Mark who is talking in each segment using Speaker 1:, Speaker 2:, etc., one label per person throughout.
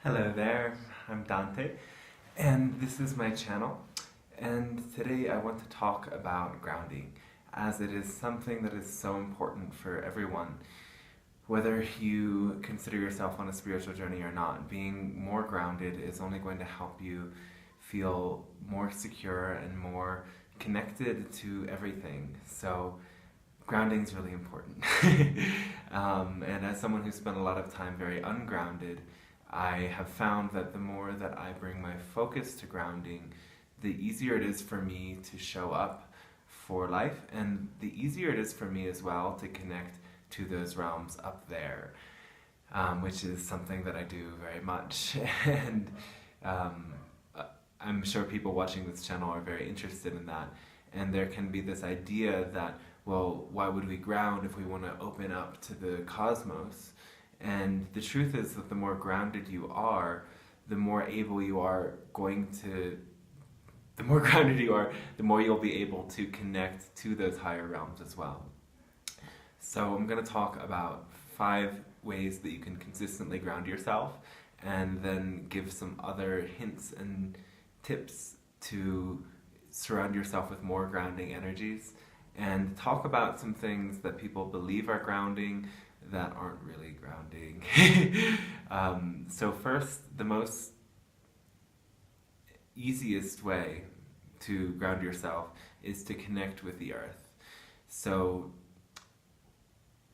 Speaker 1: Hello there, I'm Dante, and this is my channel. And today I want to talk about grounding, as it is something that is so important for everyone. Whether you consider yourself on a spiritual journey or not, being more grounded is only going to help you feel more secure and more connected to everything. So grounding is really important. And as someone who spent a lot of time very ungrounded, I have found that the more that I bring my focus to grounding, the easier it is for me to show up for life, and the easier it is for me as well to connect to those realms up there, which is something that I do very much. And I'm sure people watching this channel are very interested in that. And there can be this idea that, well, why would we ground if we want to open up to the cosmos? And the truth is that the more grounded you are, the more able you are going to, the more grounded you are, the more you'll be able to connect to those higher realms as well. So I'm going to talk about 5 ways that you can consistently ground yourself, and then give some other hints and tips to surround yourself with more grounding energies, and talk about some things that people believe are grounding that aren't really grounding. So first, the most easiest way to ground yourself is to connect with the earth. So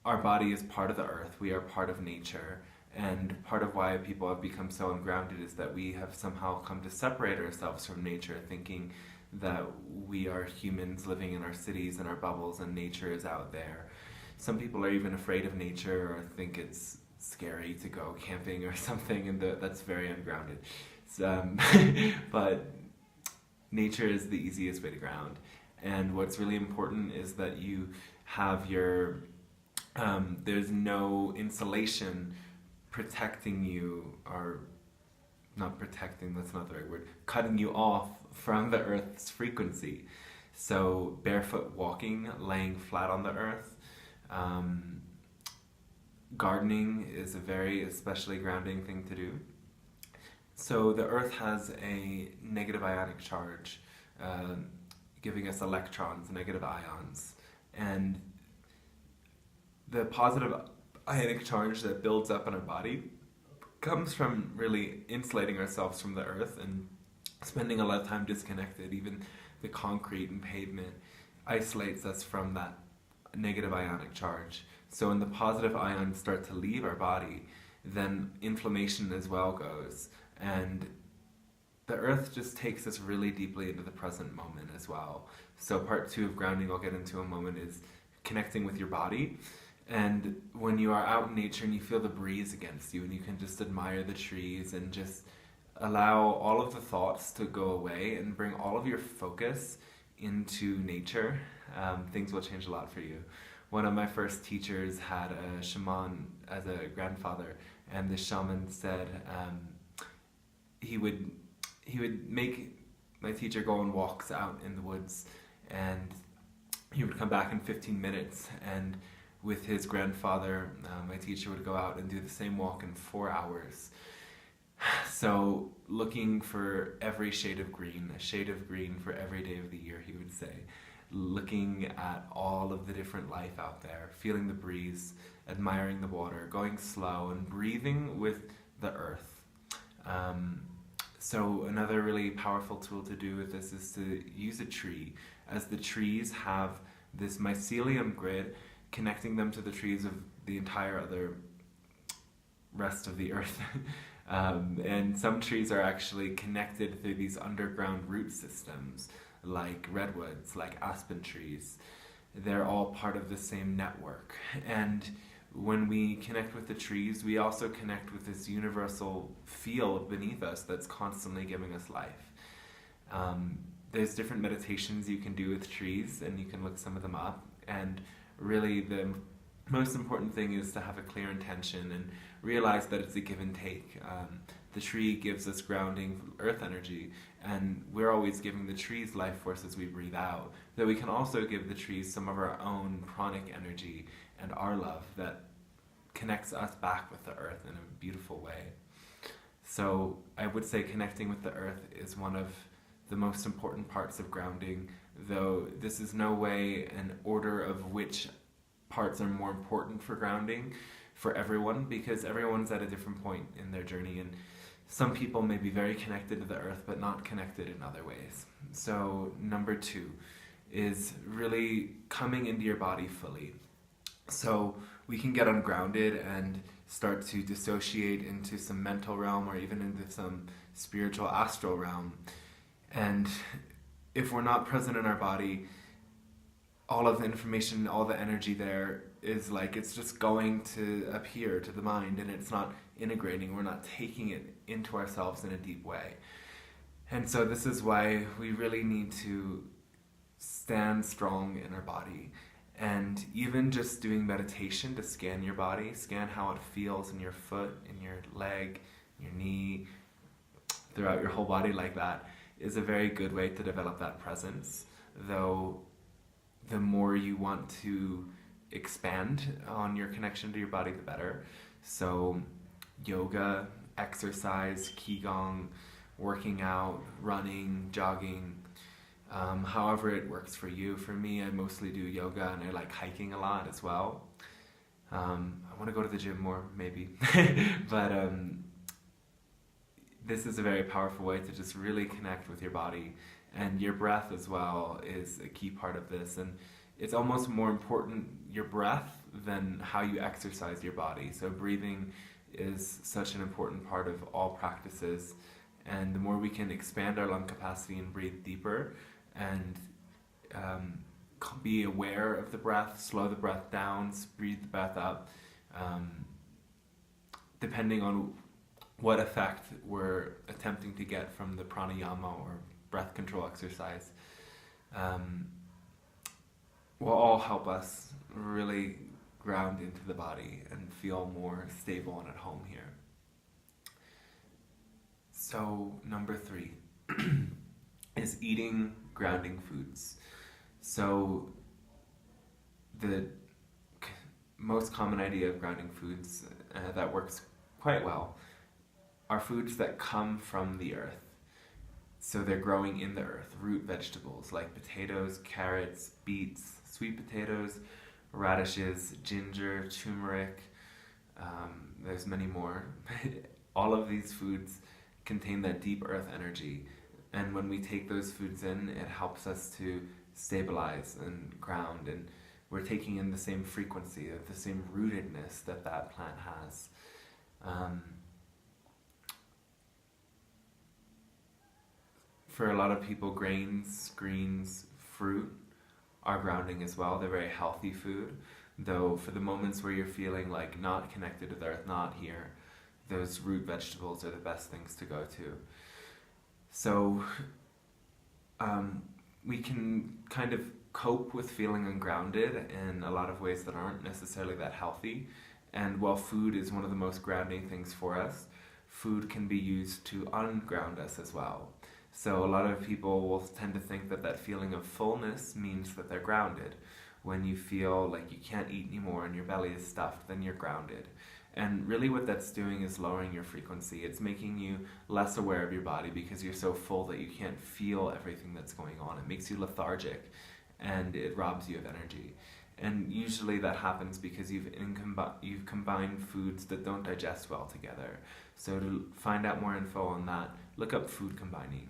Speaker 1: our body is part of the earth, we are part of nature, and part of why people have become so ungrounded is that we have somehow come to separate ourselves from nature, thinking that we are humans living in our cities and our bubbles and nature is out there. Some people are even afraid of nature or think it's scary to go camping or something, and that's very ungrounded. But nature is the easiest way to ground. And what's really important is that you have your, there's no insulation protecting you, or not protecting, that's not the right word, cutting you off from the earth's frequency. So barefoot walking, laying flat on the earth, gardening is a very especially grounding thing to do. So the earth has a negative ionic charge, giving us electrons, negative ions, and the positive ionic charge that builds up in our body comes from really insulating ourselves from the earth and spending a lot of time disconnected. Even the concrete and pavement isolates us from that negative ionic charge. So when the positive ions start to leave our body, then inflammation as well goes, and the earth just takes us really deeply into the present moment as well. So part 2 of grounding I'll get into in a moment is connecting with your body. And when you are out in nature and you feel the breeze against you and you can just admire the trees and just allow all of the thoughts to go away and bring all of your focus into nature, things will change a lot for you. One of my first teachers had a shaman as a grandfather, and the shaman said he would make my teacher go on walks out in the woods, and he would come back in 15 minutes, and with his grandfather, my teacher would go out and do the same walk in 4 hours. So looking for every shade of green, a shade of green for every day of the year, he would say. Looking at all of the different life out there, feeling the breeze, admiring the water, going slow, and breathing with the earth. So another really powerful tool to do with this is to use a tree, as the trees have this mycelium grid connecting them to the trees of the entire other rest of the earth. And some trees are actually connected through these underground root systems, like redwoods, like aspen trees. They're all part of the same network. And when we connect with the trees, we also connect with this universal field beneath us that's constantly giving us life. There's different meditations you can do with trees, and you can look some of them up. And really the most important thing is to have a clear intention and realize that it's a give and take. The tree gives us grounding earth energy, and we're always giving the trees life force as we breathe out. Though we can also give the trees some of our own pranic energy and our love that connects us back with the earth in a beautiful way. So I would say connecting with the earth is one of the most important parts of grounding, though this is no way an order of which parts are more important for grounding for everyone, because everyone's at a different point in their journey, and some people may be very connected to the earth but not connected in other ways. So number 2 is really coming into your body fully. So we can get ungrounded and start to dissociate into some mental realm or even into some spiritual astral realm. And if we're not present in our body, all of the information, all the energy there is like, it's just going to appear to the mind and it's not integrating. We're not taking it into ourselves in a deep way. And so this is why we really need to stand strong in our body. And even just doing meditation to scan your body, scan how it feels in your foot, in your leg, your knee, throughout your whole body like that, is a very good way to develop that presence. Though the more you want to expand on your connection to your body, the better. So yoga, exercise, qigong, working out, running, jogging, however it works for you. For me, I mostly do yoga and I like hiking a lot as well. I want to go to the gym more, maybe. But this is a very powerful way to just really connect with your body. And your breath as well is a key part of this. And it's almost more important, your breath, than how you exercise your body. So breathing is such an important part of all practices. And the more we can expand our lung capacity and breathe deeper and be aware of the breath, slow the breath down, breathe the breath up, depending on what effect we're attempting to get from the pranayama or breath control exercise, will all help us really ground into the body and feel more stable and at home here. So number 3 is eating grounding foods. So the most common idea of grounding foods that works quite well are foods that come from the earth. So they're growing in the earth, root vegetables like potatoes, carrots, beets, sweet potatoes, radishes, ginger, turmeric, there's many more. All of these foods contain that deep earth energy, and when we take those foods in, it helps us to stabilize and ground, and we're taking in the same frequency, the same rootedness that that plant has. For a lot of people, grains, greens, fruit are grounding as well. They're very healthy food, though for the moments where you're feeling like not connected to the earth, not here, those root vegetables are the best things to go to. So we can kind of cope with feeling ungrounded in a lot of ways that aren't necessarily that healthy. And while food is one of the most grounding things for us, food can be used to unground us as well. So a lot of people will tend to think that that feeling of fullness means that they're grounded. When you feel like you can't eat anymore and your belly is stuffed, then you're grounded. And really what that's doing is lowering your frequency. It's making you less aware of your body because you're so full that you can't feel everything that's going on. It makes you lethargic and it robs you of energy. And usually that happens because you've combined foods that don't digest well together. So to find out more info on that, look up food combining.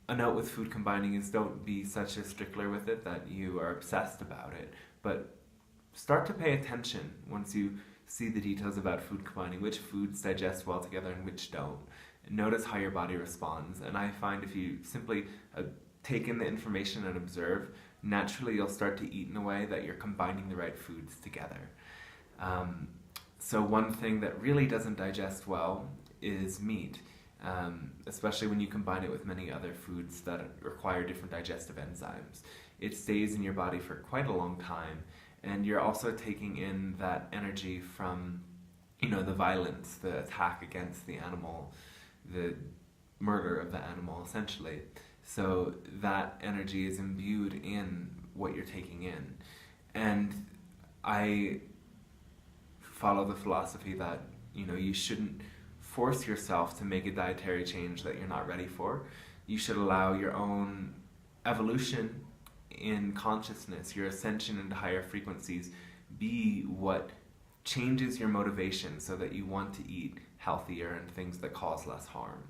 Speaker 1: A note with food combining is don't be such a stickler with it that you are obsessed about it, but start to pay attention once you see the details about food combining, which foods digest well together and which don't. And notice how your body responds. And I find if you simply take in the information and observe, naturally you'll start to eat in a way that you're combining the right foods together. So one thing that really doesn't digest well is meat, especially when you combine it with many other foods that require different digestive enzymes. It stays in your body for quite a long time, and you're also taking in that energy from, the violence, the attack against the animal, the murder of the animal, essentially. So that energy is imbued in what you're taking in. And I follow the philosophy that you shouldn't force yourself to make a dietary change that you're not ready for. You should allow your own evolution in consciousness, your ascension into higher frequencies, be what changes your motivation so that you want to eat healthier and things that cause less harm.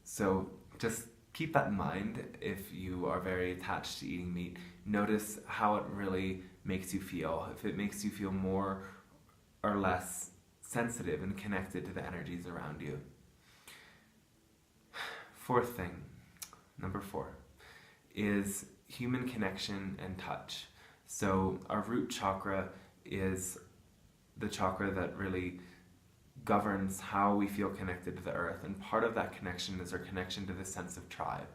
Speaker 1: So just keep that in mind if you are very attached to eating meat. Notice how it really makes you feel. If it makes you feel more or less sensitive and connected to the energies around you. Fourth thing, number 4, is human connection and touch. So our root chakra is the chakra that really governs how we feel connected to the earth, and part of that connection is our connection to the sense of tribe.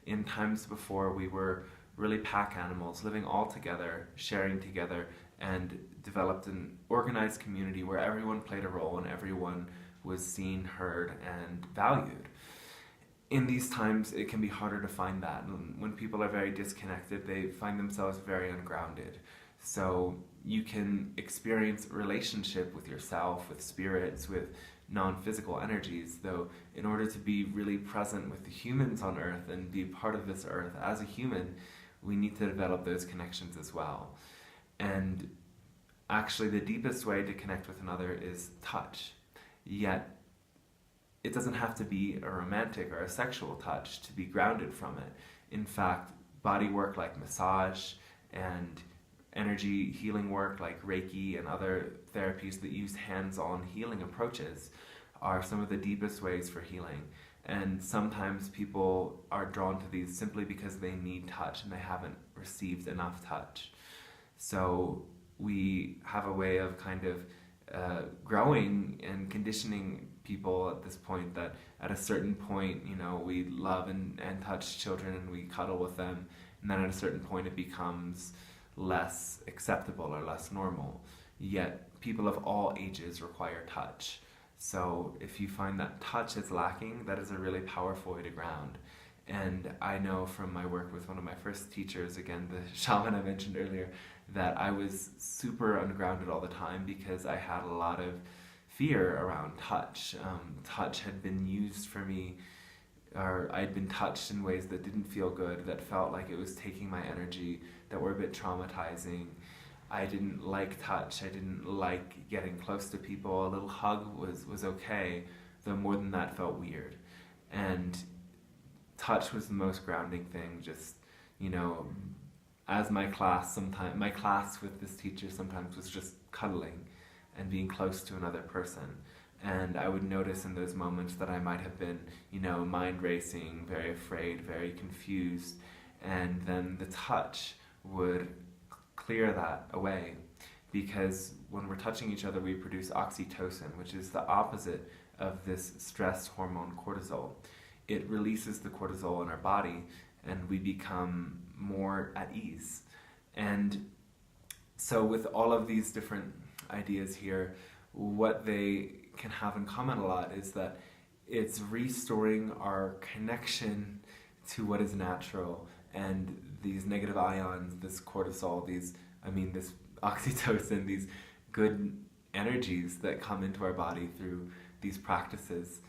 Speaker 1: In times before, we were really pack animals, living all together, sharing together, and developed an organized community where everyone played a role and everyone was seen, heard, and valued. In these times, it can be harder to find that. And when people are very disconnected, they find themselves very ungrounded. So you can experience relationship with yourself, with spirits, with non-physical energies, though in order to be really present with the humans on earth and be part of this earth as a human, we need to develop those connections as well. And actually the deepest way to connect with another is touch. Yet it doesn't have to be a romantic or a sexual touch to be grounded from it. In fact, body work like massage and energy healing work like Reiki and other therapies that use hands-on healing approaches are some of the deepest ways for healing. And sometimes people are drawn to these simply because they need touch and they haven't received enough touch. So we have a way of kind of growing and conditioning people at this point that at a certain point, we love and touch children and we cuddle with them, and then at a certain point it becomes less acceptable or less normal. Yet people of all ages require touch. So if you find that touch is lacking, that is a really powerful way to ground. And I know from my work with one of my first teachers, again, the shaman I mentioned earlier, that I was super ungrounded all the time because I had a lot of fear around touch. Touch had been used for me, or I'd been touched in ways that didn't feel good, that felt like it was taking my energy, that were a bit traumatizing. I didn't like touch. I didn't like getting close to people. A little hug was okay, though more than that felt weird. And touch was the most grounding thing. Just, as my class with this teacher sometimes was just cuddling and being close to another person. And I would notice in those moments that I might have been, mind racing, very afraid, very confused. And then the touch would clear that away. Because when we're touching each other, we produce oxytocin, which is the opposite of this stress hormone cortisol. It releases the cortisol in our body and we become more at ease. And so with all of these different ideas here, what they can have in common a lot is that it's restoring our connection to what is natural, and these negative ions, this cortisol, this oxytocin, these good energies that come into our body through these practices.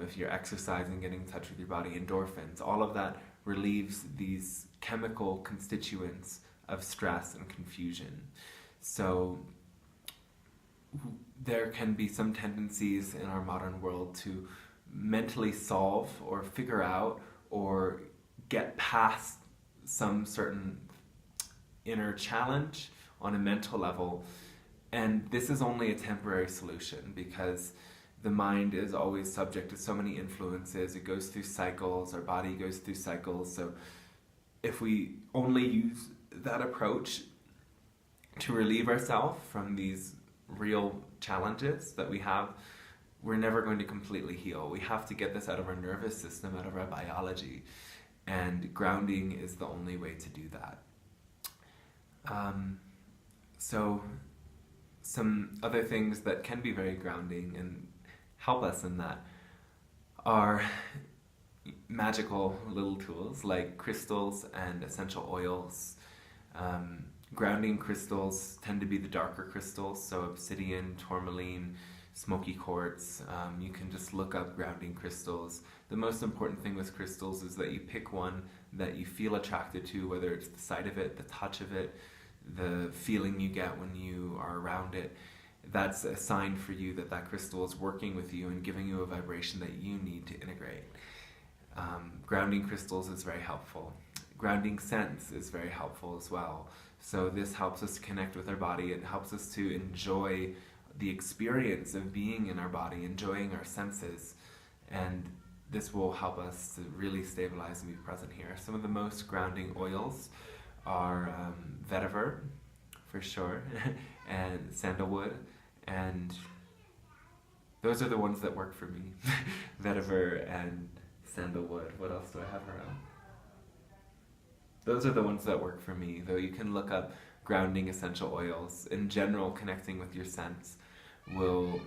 Speaker 1: If you're exercising, getting in touch with your body, endorphins, all of that relieves these chemical constituents of stress and confusion. So there can be some tendencies in our modern world to mentally solve or figure out or get past some certain inner challenge on a mental level. And this is only a temporary solution because the mind is always subject to so many influences. It goes through cycles, our body goes through cycles. So if we only use that approach to relieve ourselves from these real challenges that we have, we're never going to completely heal. We have to get this out of our nervous system, out of our biology, and grounding is the only way to do that. So some other things that can be very grounding and help us in that are magical little tools like crystals and essential oils. Grounding crystals tend to be the darker crystals, so obsidian, tourmaline, smoky quartz. You can just look up grounding crystals. The most important thing with crystals is that you pick one that you feel attracted to, whether it's the sight of it, the touch of it, the feeling you get when you are around it. That's a sign for you that that crystal is working with you and giving you a vibration that you need to integrate. Grounding crystals is very helpful. Grounding scents is very helpful as well. So this helps us connect with our body. It helps us to enjoy the experience of being in our body, enjoying our senses. And this will help us to really stabilize and be present here. Some of the most grounding oils are vetiver, for sure, and sandalwood. And those are the ones that work for me. Vetiver and sandalwood. What else do I have around? Those are the ones that work for me, though you can look up grounding essential oils. In general, connecting with your sense will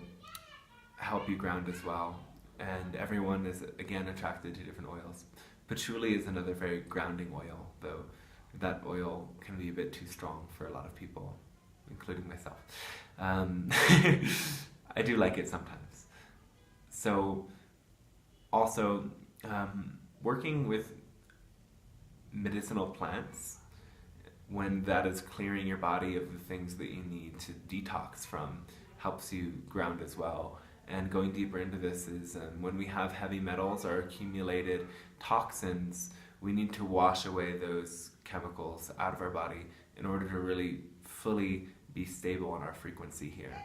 Speaker 1: help you ground as well. And everyone is, again, attracted to different oils. Patchouli is another very grounding oil, though that oil can be a bit too strong for a lot of people, including myself. I do like it sometimes. So, also, working with medicinal plants, when that is clearing your body of the things that you need to detox from, helps you ground as well. And going deeper into this is when we have heavy metals or accumulated toxins, we need to wash away those chemicals out of our body in order to really fully be stable on our frequency here.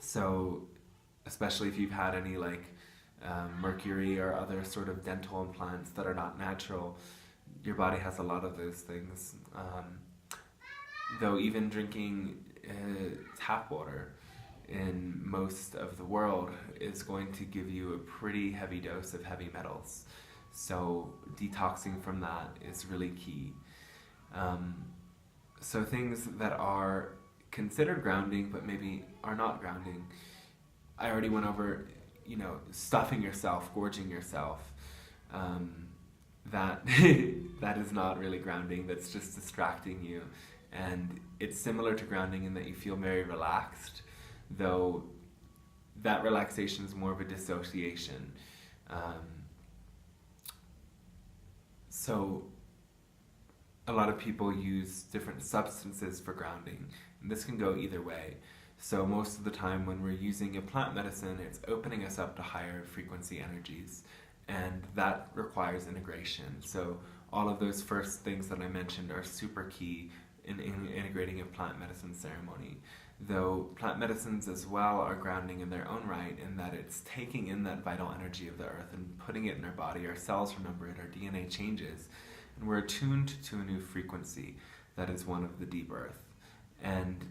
Speaker 1: So, especially if you've had any mercury or other sort of dental implants that are not natural, your body has a lot of those things. Though even drinking tap water in most of the world is going to give you a pretty heavy dose of heavy metals. So detoxing from that is really key. So things that are considered grounding but maybe are not grounding. I already went over, stuffing yourself, gorging yourself. That is not really grounding. That's just distracting you. And it's similar to grounding in that you feel very relaxed, though that relaxation is more of a dissociation. So a lot of people use different substances for grounding, and this can go either way. So most of the time when we're using a plant medicine, it's opening us up to higher frequency energies, and that requires integration. So all of those first things that I mentioned are super key in integrating a plant medicine ceremony. Though plant medicines as well are grounding in their own right, in that it's taking in that vital energy of the earth and putting it in our body. Our cells remember it, our DNA changes, and we're attuned to a new frequency that is one of the deep earth. And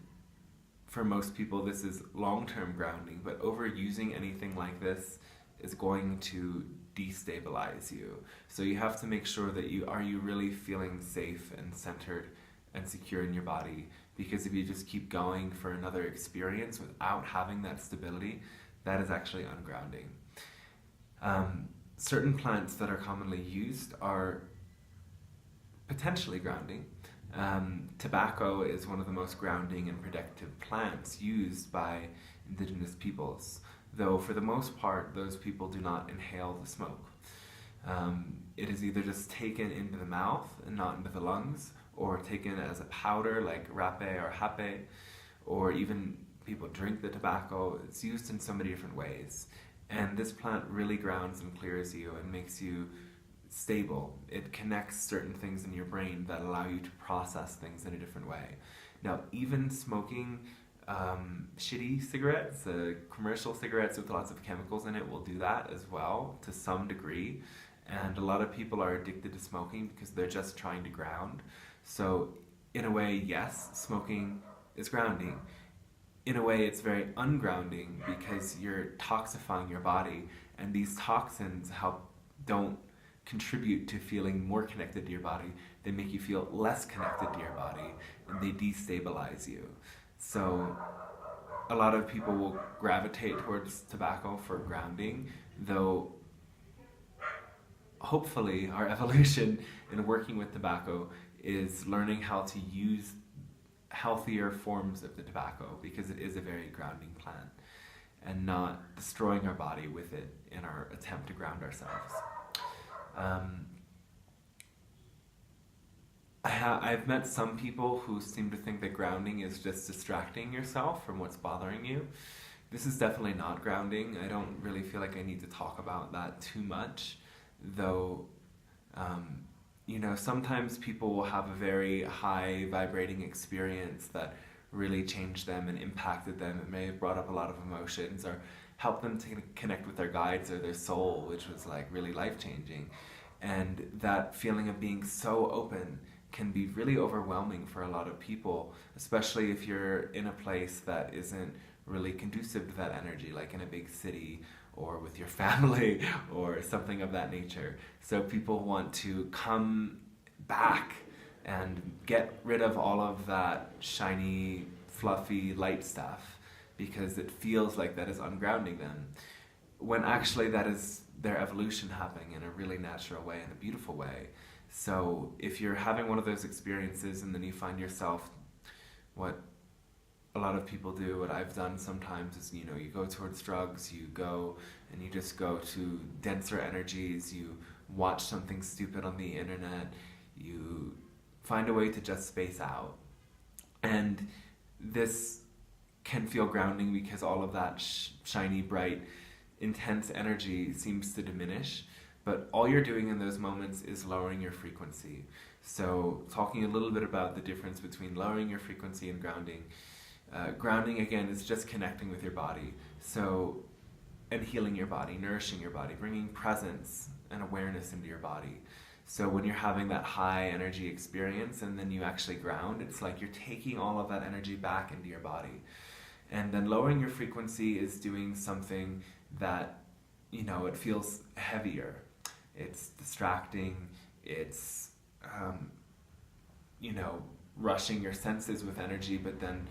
Speaker 1: for most people, this is long-term grounding, but overusing anything like this is going to destabilize you. So you have to make sure that you really feeling safe and centered and secure in your body, because if you just keep going for another experience without having that stability, that is actually ungrounding. Certain plants that are commonly used are potentially grounding. Tobacco is one of the most grounding and protective plants used by indigenous peoples, though for the most part those people do not inhale the smoke. It is either just taken into the mouth and not into the lungs, or taken as a powder like rapé or hape, or even people drink the tobacco. It's used in so many different ways. And this plant really grounds and clears you and makes you stable. It connects certain things in your brain that allow you to process things in a different way. Now, even smoking shitty cigarettes, commercial cigarettes with lots of chemicals in it will do that as well to some degree. And a lot of people are addicted to smoking because they're just trying to ground. So in a way, yes, smoking is grounding. In a way, it's very ungrounding because you're toxifying your body, and these toxins don't contribute to feeling more connected to your body. They make you feel less connected to your body, and they destabilize you. So a lot of people will gravitate towards tobacco for grounding, though hopefully our evolution in working with tobacco is learning how to use healthier forms of the tobacco, because it is a very grounding plant, and not destroying our body with it in our attempt to ground ourselves. I've met some people who seem to think that grounding is just distracting yourself from what's bothering you. This is definitely not grounding. I don't really feel like I need to talk about that too much, though. Sometimes people will have a very high vibrating experience that really changed them and impacted them. It may have brought up a lot of emotions or helped them to connect with their guides or their soul, which was like really life changing. And that feeling of being so open can be really overwhelming for a lot of people, especially if you're in a place that isn't really conducive to that energy, like in a big city or with your family or something of that nature. So people want to come back and get rid of all of that shiny, fluffy, light stuff, because it feels like that is ungrounding them, when actually that is their evolution happening in a really natural way, in a beautiful way. So if you're having one of those experiences and then you find yourself, what a lot of people do, what I've done sometimes is, you go towards drugs, you go and you just go to denser energies, you watch something stupid on the internet, you find a way to just space out. And this can feel grounding because all of that shiny, bright, intense energy seems to diminish. But all you're doing in those moments is lowering your frequency. So talking a little bit about the difference between lowering your frequency and grounding. Grounding, again, is just connecting with your body. And healing your body, nourishing your body, bringing presence and awareness into your body. So when you're having that high energy experience and then you actually ground, it's like you're taking all of that energy back into your body. And then lowering your frequency is doing something that, it feels heavier. It's distracting. It's, rushing your senses with energy, but then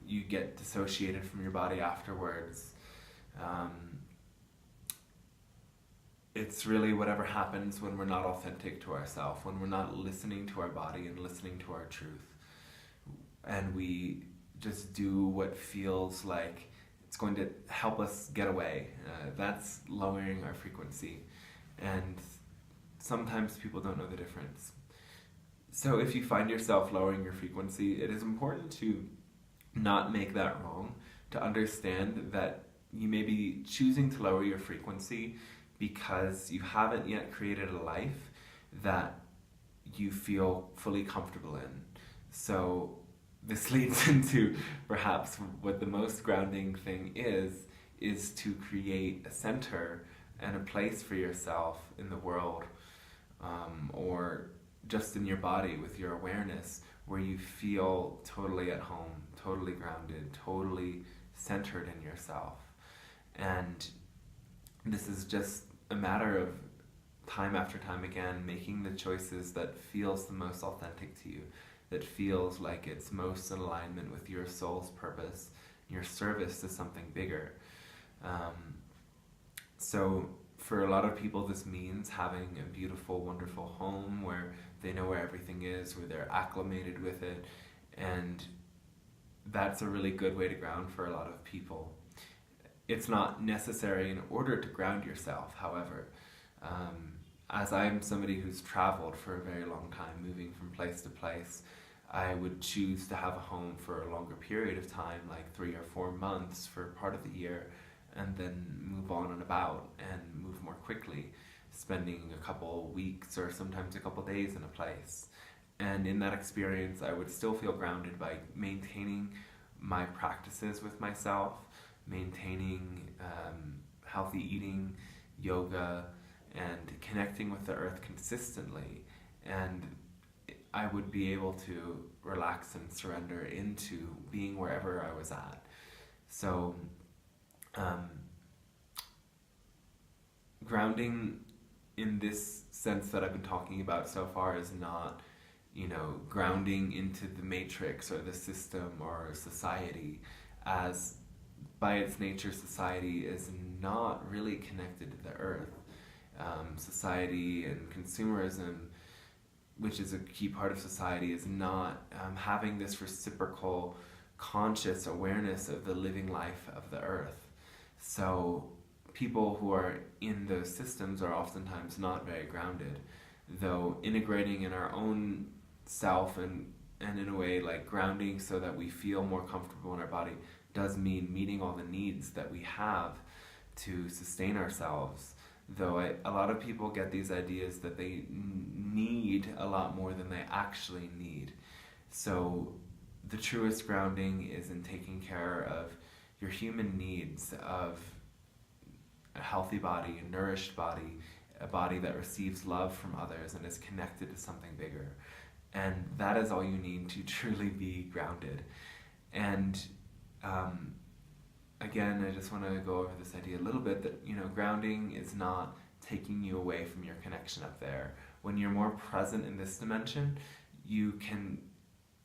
Speaker 1: you get dissociated from your body afterwards. It's really whatever happens when we're not authentic to ourselves, when we're not listening to our body and listening to our truth. And we just do what feels like it's going to help us get away. That's lowering our frequency. And sometimes people don't know the difference. So if you find yourself lowering your frequency, it is important to not make that wrong, to understand that you may be choosing to lower your frequency because you haven't yet created a life that you feel fully comfortable in. So this leads into perhaps what the most grounding thing is to create a center and a place for yourself in the world, or just in your body with your awareness, where you feel totally at home, totally grounded, totally centered in yourself. And this is just a matter of time after time again, making the choices that feels the most authentic to you, that feels like it's most in alignment with your soul's purpose, your service to something bigger. So for a lot of people, this means having a beautiful, wonderful home where they know where everything is, where they're acclimated with it, and that's a really good way to ground for a lot of people. It's not necessary in order to ground yourself, however. As I'm somebody who's traveled for a very long time, moving from place to place, I would choose to have a home for a longer period of time, like 3 or 4 months for part of the year, and then move on and about and move more quickly, spending a couple weeks or sometimes a couple days in a place. And in that experience, I would still feel grounded by maintaining my practices with myself, maintaining healthy eating, yoga, and connecting with the earth consistently. And I would be able to relax and surrender into being wherever I was at. So grounding in this sense that I've been talking about so far is not, grounding into the matrix or the system or society, as by its nature society is not really connected to the earth. Society and consumerism which is a key part of society, is not having this reciprocal conscious awareness of the living life of the earth. So people who are in those systems are oftentimes not very grounded, though integrating in our own self and in a way like grounding so that we feel more comfortable in our body does mean meeting all the needs that we have to sustain ourselves. Though a lot of people get these ideas that they need a lot more than they actually need. So the truest grounding is in taking care of your human needs of a healthy body, a nourished body, a body that receives love from others and is connected to something bigger. And that is all you need to truly be grounded. And again, I just want to go over this idea a little bit that, grounding is not taking you away from your connection up there. When you're more present in this dimension, you can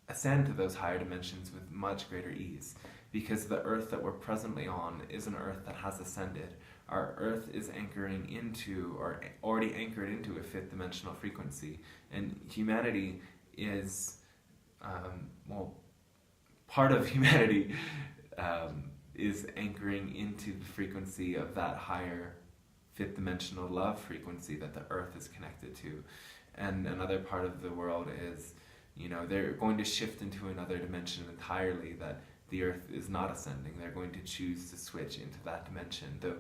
Speaker 1: ascend to those higher dimensions with much greater ease, because the earth that we're presently on is an earth that has ascended. Our earth is anchoring into, or already anchored into, a fifth dimensional frequency, and humanity is, part of humanity is anchoring into the frequency of that higher fifth dimensional love frequency that the earth is connected to. And another part of the world is, they're going to shift into another dimension entirely, that the earth is not ascending. They're going to choose to switch into that dimension, though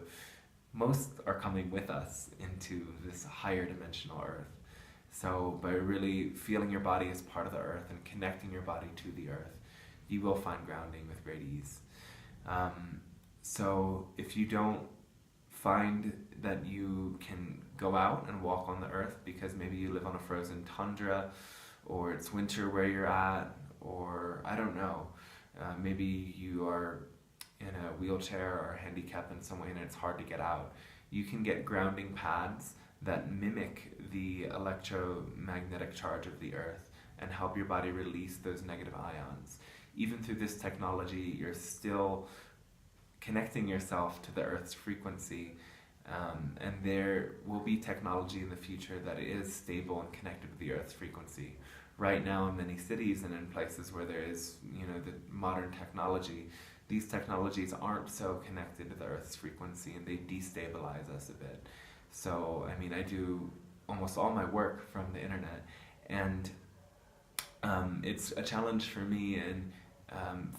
Speaker 1: most are coming with us into this higher dimensional earth. So by really feeling your body as part of the earth and connecting your body to the earth, you will find grounding with great ease. So if you don't find that you can go out and walk on the earth because maybe you live on a frozen tundra, or it's winter where you're at, or I don't know, maybe you are in a wheelchair or handicapped in some way and it's hard to get out, you can get grounding pads that mimic the electromagnetic charge of the earth and help your body release those negative ions. Even through this technology, you're still connecting yourself to the earth's frequency, and there will be technology in the future that is stable and connected to the earth's frequency. Right now in many cities and in places where there is, the modern technology, these technologies aren't so connected to the earth's frequency and they destabilize us a bit. So, I do almost all my work from the internet, and it's a challenge for me in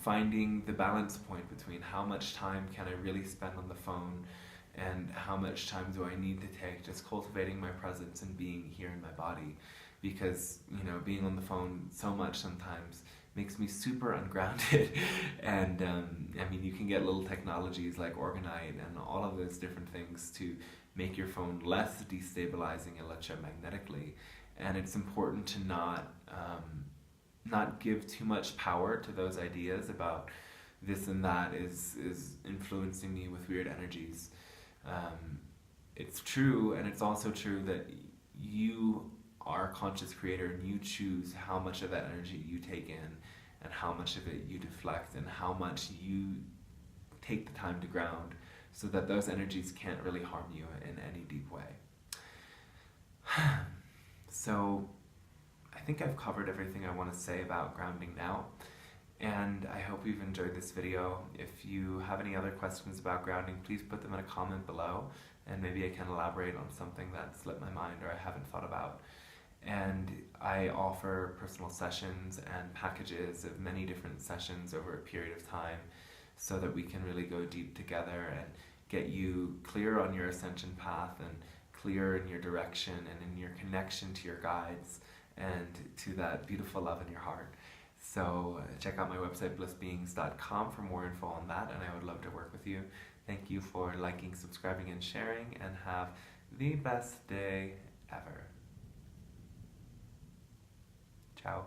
Speaker 1: finding the balance point between how much time can I really spend on the phone and how much time do I need to take just cultivating my presence and being here in my body. Because, being on the phone so much sometimes makes me super ungrounded. And you can get little technologies like Orgonite and all of those different things to make your phone less destabilizing electromagnetically. And it's important to not give too much power to those ideas about this and that is influencing me with weird energies. It's true, and it's also true that you are a conscious creator and you choose how much of that energy you take in and how much of it you deflect and how much you take the time to ground so that those energies can't really harm you in any deep way. So I think I've covered everything I want to say about grounding now, and I hope you've enjoyed this video. If you have any other questions about grounding, please put them in a comment below, and maybe I can elaborate on something that slipped my mind or I haven't thought about. And I offer personal sessions and packages of many different sessions over a period of time so that we can really go deep together and get you clear on your ascension path and clear in your direction and in your connection to your guides and to that beautiful love in your heart. So check out my website, blissbeings.com, for more info on that, and I would love to work with you. Thank you for liking, subscribing, and sharing, and have the best day ever. Ciao.